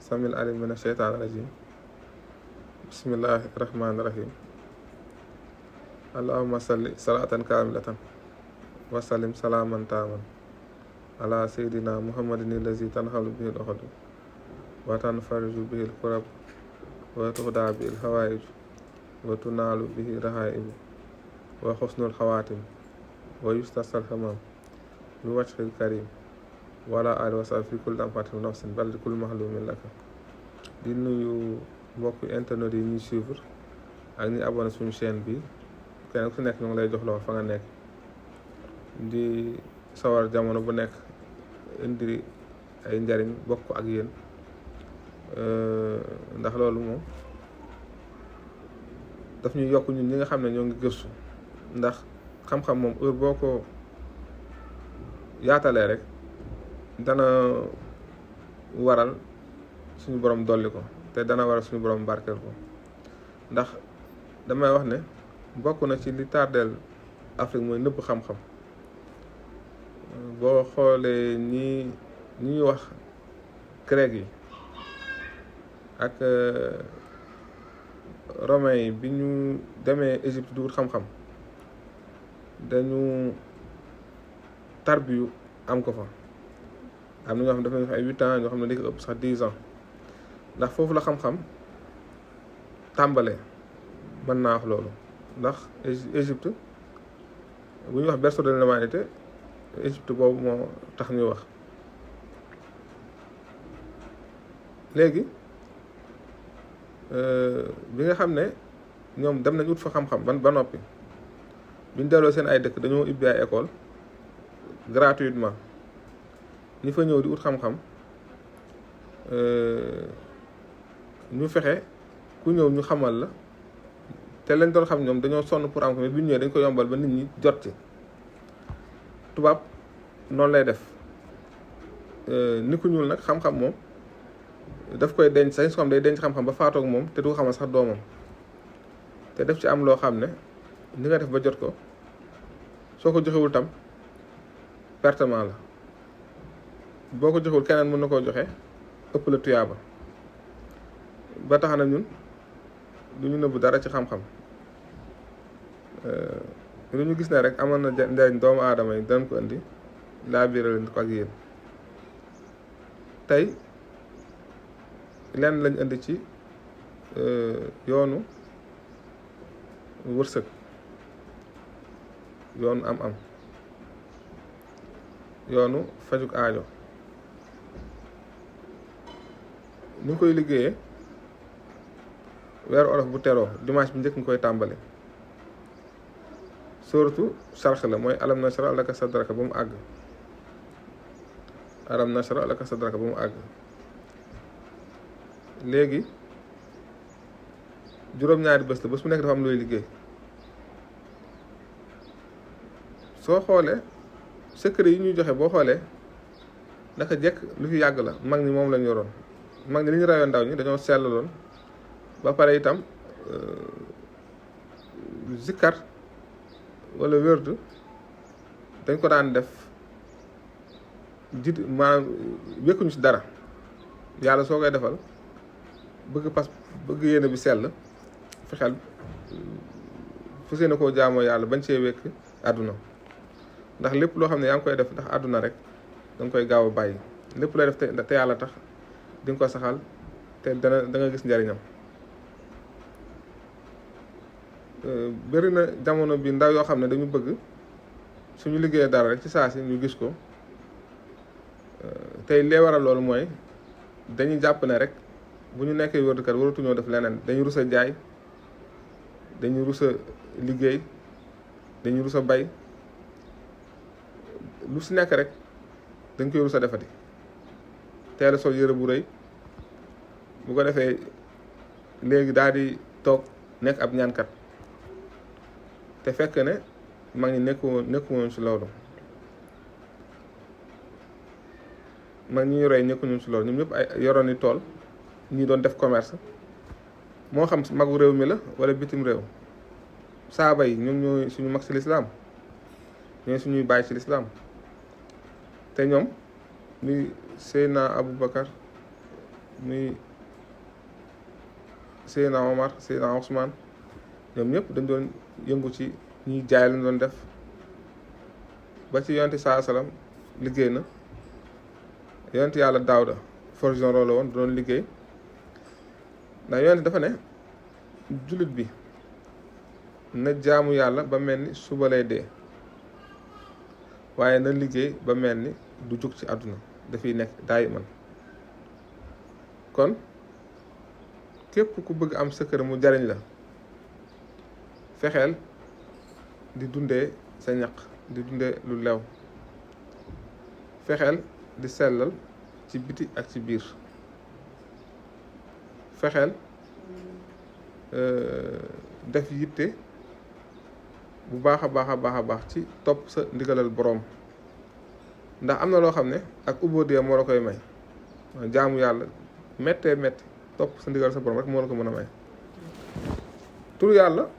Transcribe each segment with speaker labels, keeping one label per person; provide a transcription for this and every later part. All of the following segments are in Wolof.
Speaker 1: samil alim min asheytaan rajim bismillahi rahmani rahim allahumma salli salatan kamilatan wa sallim salaman taman ala sayyidina muhammadin allazi tanhalu bihi al-uqad wa tanfariju bihi al-kurab wa tuxda bihi al-hawaij wa tunaalu bihi rahaib wa xusnul xawaatim wa yustasal hamam bi wajhil karim wala ali wasal fi kulli anfatin nafsin bal di kulli mahlumin laka. di nuyu mbokk internet yi ñuy suivre ak ñi abonné suñu chaîne bi kenn ku si nekk ñu ngi lay jox loxo fa nga nekk di sawar jamono bu nekk indi ay njariñ bokk ak yéen ndax loolu moom daf ñuy yokk ñun ñi nga xam ne ñoo ngi gëstu ndax xam-xam moom heure boo ko yaatalee rek dana waral suñu borom dolli ko te dana waral suñu borom barkeel ko ndax damay wax ne bokk na ci li tardeel Afrique mooy nëbb xam-xam. boo xoolee ñi ñuy wax grec yi ak romain yi bi ñu demee Égypte du wut xam-xam dañu tarbiyu am ko fa am na ñoo xam ne daf nañ fa ay 8 ans ñoo xam ne li ko ëpp sax 10 ans ndax foofu la xam-xam tàmbalee mën naa wax loolu ndax Égypte bu ñuy wax berceau de l'humanité Égypte boobu moo tax ñuy wax léegi bi nga xam ne ñoom dem nañ ut fa xam-xam ba noppi bi ñu delloo seen ay dëkk dañoo ubbi ay école gratuitement ñi fa ñëw di ut xam-xam ñu fexe ku ñëw ñu xamal la te lañ doon xam ñoom dañoo sonn pour am ko mais bi ñu ñëwee dañ ko yombal ba nit ñi jot ci. tubaab noonu lay def ni ku ñuul nag xam-xam moom daf koy denc sax su xam day denc xam-xam ba faatoog moom te du ko xamal sax doomam te def ci am loo xam ne ni nga def ba jot ko soo ko joxewul tam pertement la boo ko joxewul keneen mën na koo joxe ëpp la tuyaaba ba tax na ñun du ñu nëbbu dara ci xam-xam lu ñu gis ne rek amoon na njariñ doomu aadama yi danañ ko indi laa biirale ko ak yéen tey lenn lañ indi ci yoonu wërsëg yoonu am yoonu fajuk aajo ni ñu koy liggéeyee weeru olof bu teroo dimanche bi njëkk nga koy tàmbali surtout sarx la mooy alam nashrah laka sadraka ba mu àgg alam nashrah laka sadraka ba mu àgg léegi juróom-ñaari bés la bés bu nekk dafa am looy liggéey soo xoolee secret yi ñuy joxe boo xoolee naka jekk lu fi yàgg la mag ñi moom lañ yoroon mag ñi li ñu rawee ndaw ñi dañoo sellaloon ba pare itam zikkar wala wérdu dañ ko daan def maanaam wékkuñu ci dara yàlla soo koy defal bëgg yéene bi sell fexeel fu seeni koo jaamoo yàlla bañ cee wékk àdduna ndax lépp loo xam ne yaa ngi koy def ndax àdduna rek danga koy gaaw a bàyyi lépp looy def te yàlla tax di nga ko saxal te da nga gis njariñam bëri na jamono bi ndaw yoo xam ne dañu bëgg suñu liggéeyee dara rek ci saa si ñu gis ko tey lee waral loolu mooy dañuy jàpp ne rek bu ñu nekkee wérdukat waratuñoo def leneen dañuy rus a jaay dañuy rus a liggéey dañuy rus a bay lu si nekk rek dañ koy rus a defati teel a sol yëre bu rëy bu ko defee léegi daal di toog nekk ab ñaankat te fekk ne mag ñi nekkuwoon si loolu mag ñi ñu roy nekkuñu si loolu ñoom ñëpp ay yoroon i tool ñi doon def commerce moo xam magu réew mi la wala bitim réew saaba yi ñoom ñooy suñu mag si lislaam ñooy suñuy bàyyi si lislaam te ñoom ni Seydina Aboubacar muy Seydina Omar Seydina Ousmane ñoom ñëpp dañ doon yëngu ci ñuy jaay lañ doon def ba ci yonent saa salaam liggéey na yonent yàlla Daawda forgeron la woon doon liggéey ndax yonent dafa ne jullit bi na jaamu yàlla ba mel ni suba lay dee waaye na liggéey ba mel ni du jóg ci àdduna dafiy nekk daay man kon képp ku bëgg am sa kër mu jariñ la fexeel di dundee sa ñaq di dundee lu lew fexeel di sellal ci biti ak ci biir fexeel def yitte bu baax a baax a baax a baax ci topp sa ndigalal boroom ndax am na loo xam ne ak ubóodiya moo la koy may jaamu yàlla méttee métti topp sa ndigal sa boroom rek moo la ko mën a may tur yàlla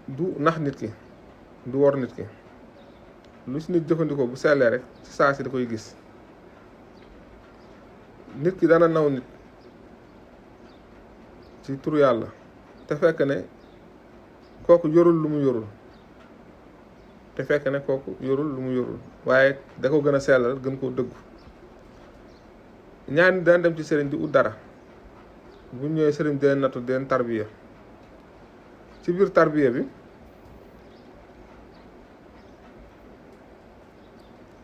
Speaker 1: du nax nit ki du wor nit ki lu si nit jëfandikoo bu sellee rek ci saa si da koy gis nit ki dana naw nit ci tur yàlla te fekk ne kooku yorul lu mu yorul te fekk ne kooku yorul lu mu yorul waaye da ko gën a sellal gën koo dëggu ñaar nit daan dem ci sëriñ di ut dara bu ñëwee sëriñ di leen nattu di leen tarbiya ci biir tarbiya bi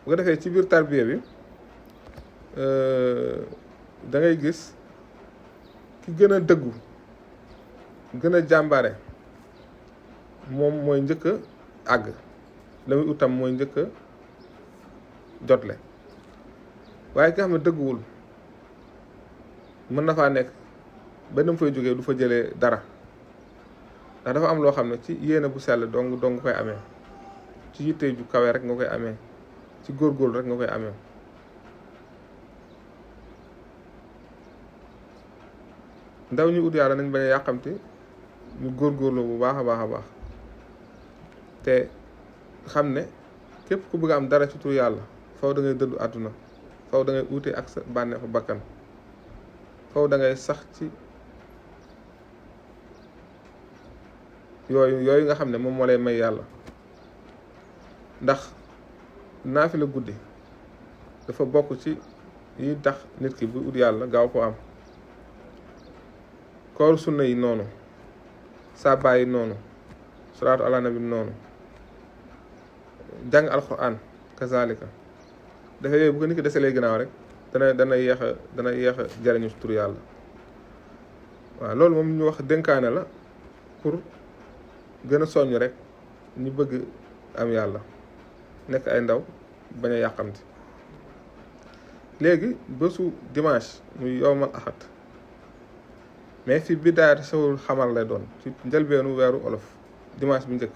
Speaker 1: bu ko defee ci biir tarbiya bi da ngay gis ki gën a dëggu gën a jàmbare moom mooy njëkk a àgg la muy utam mooy njëkk a jotle waaye ki nga xam ne dëgguwul mën na faa nekk ba na mu fay jógee du fa jëlee dara ndax dafa am loo xam ne ci yéene bu sell dong nga koy amee ci yitte ju kawe rek nga koy amee ci góorgóorlu rek nga koy amee ndaw ñu ut yàlla nañ bañ a yàqamti ñu góorgóorlu bu baax a baax a baax te xam ne képp ku bëgg am dara ci tur yàlla faw da ngay dëddu àdduna faw da ngay uute ak sa bànneexu bakkan faw da ngay sax ci yooyu nga xam ne moom moo lay may yàlla ndax naafila guddi dafa bokk ci yi tax nit ki bu ut yàlla gaaw ko am koor sunna yi noonu saabaa yi noonu salaatu ala nabi noonu jàng alquran kazalika dafay yooyu bu ko nit ki deselee ginnaaw rek dana yéex a jariñu ci tur yàlla waaw loolu moom ñu wax dénkaane la pour gën a soññ rek ñu bëgg am yàlla nekk ay ndaw bañ a yàqamti léegi bésu dimanche muy yowmal axat mais fi bidaayati sawul xamar lay doon ci njëlbeenu weeru olof dimanche bi njëkk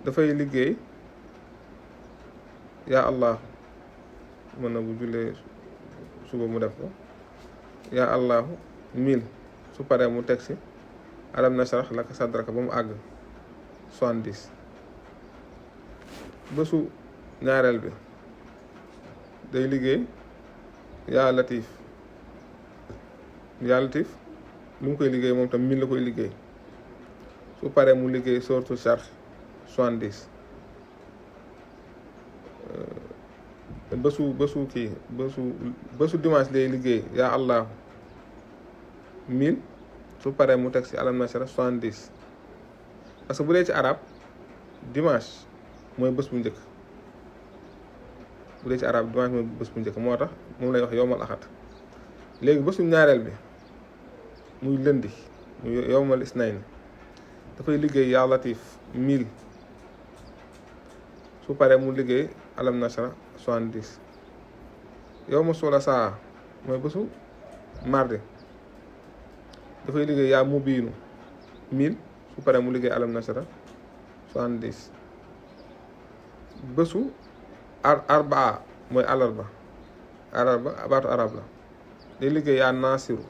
Speaker 1: dafay liggéey yaa allah mën na bu jullee suba mu def ko yaa allahu 1000 su paree mu teg si alam nashrah laka sadraka ba mu àgg 70 bésu ñaareel bi day liggéey yaa latif lu mu koy liggéey moom tam 1000 la koy liggéey su paree mu liggéey sourate chers 70 bésu dimanche day liggéey yaa allahu 1000 su paree mu teg si alam nashrah 70 parce que bu dee ci arab dimanche mooy bés bu njëkk bu dee ci arab dimanche mooy bés bu njëkk moo tax moom lay wax yowmal axat léegi bésu ñaareel bi muy lëndi muy yowmal isnayn dafay liggéey yaa latif 1000 su paree mu liggéey alam nashrah 70 yowma sulasa mooy bésu mardi dafay liggéey yaa mubiinu 1000 su paree mu liggéey alam nashrah 70 bésu arbaa mooy alarba baatu arab la day liggéey yaa naasiru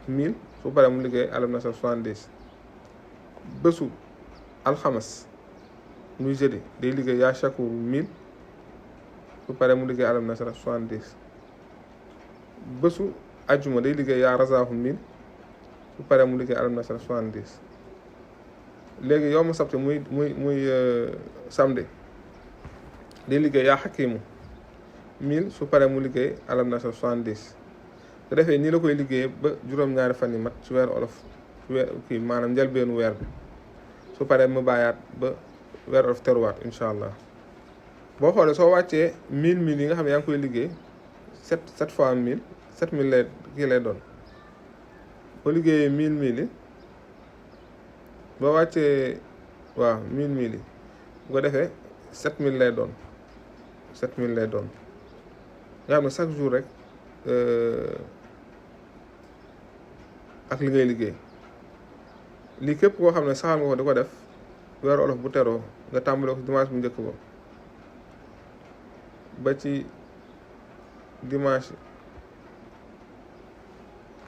Speaker 1: 1000 su paree mu liggéey alam nashrah 70 bésu alxames muy jeudi day liggéey yaa shakuru 1000 su paree mu liggéey alam nashrah 70 bésu ajjuma day liggéey yaa razaahu 1000 su paree mu liggéey alam nasara 70. léegi yow ma sabti muy samedi day liggéey yaa xakiimu 1000 su paree mu liggéey alam nasara 70. su defee nii la koy liggéeyee ba juróom-ñaari fan yi mat ci weeru olof kii maanaam njëlbeenu weer bi su paree mu bàyyaat ba weeru olof teruwaat incha allah. boo xoolee soo wàccee 1000 yi nga xam ne yaa ngi koy liggéey 7 fois 1000 7000 lay kii lay doon. boo liggéeyee 1000 yi boo wàccee waaw 1000 yi bu ko defee 7000 lay doon 7000 lay doon nga xam ne chaque jour rek ak li ngay liggéey. lii képp koo xam ne saxal nga ko di ko def weeru olof bu teroo nga tàmbale ko dimanche bu njëkk ba ci dimanche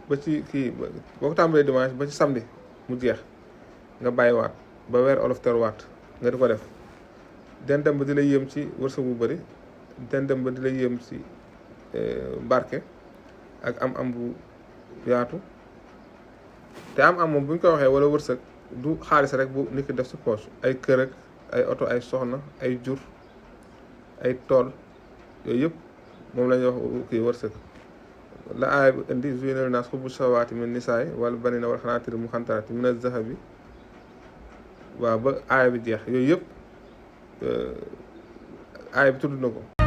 Speaker 1: ba ci kii boo ko tàmbalee dimanche ba ci samedi mu jeex nga bàyyiwaat ba weer olof teruwaat nga di ko def den dem ba di la yéem ci wërsëg bu bëri den dem ba di la yéem ci barke ak am bu yaatu. te am moom bu ñu ko waxee wala wërsëg du xaalis rek bu nit ki def ci poche ay kër ak ay oto ay soxna ay jur ay tool yooyu yëpp moom la ñuy wax kii wërsëg. la aaya bi indi zuyyina linnaasi hubbu shahawaati min nisaay wal baniina wal qanaatiiri muqantarati mina zahabi waaw ba aaya bi jeex yooyu yëpp aaya bi tudd na ko.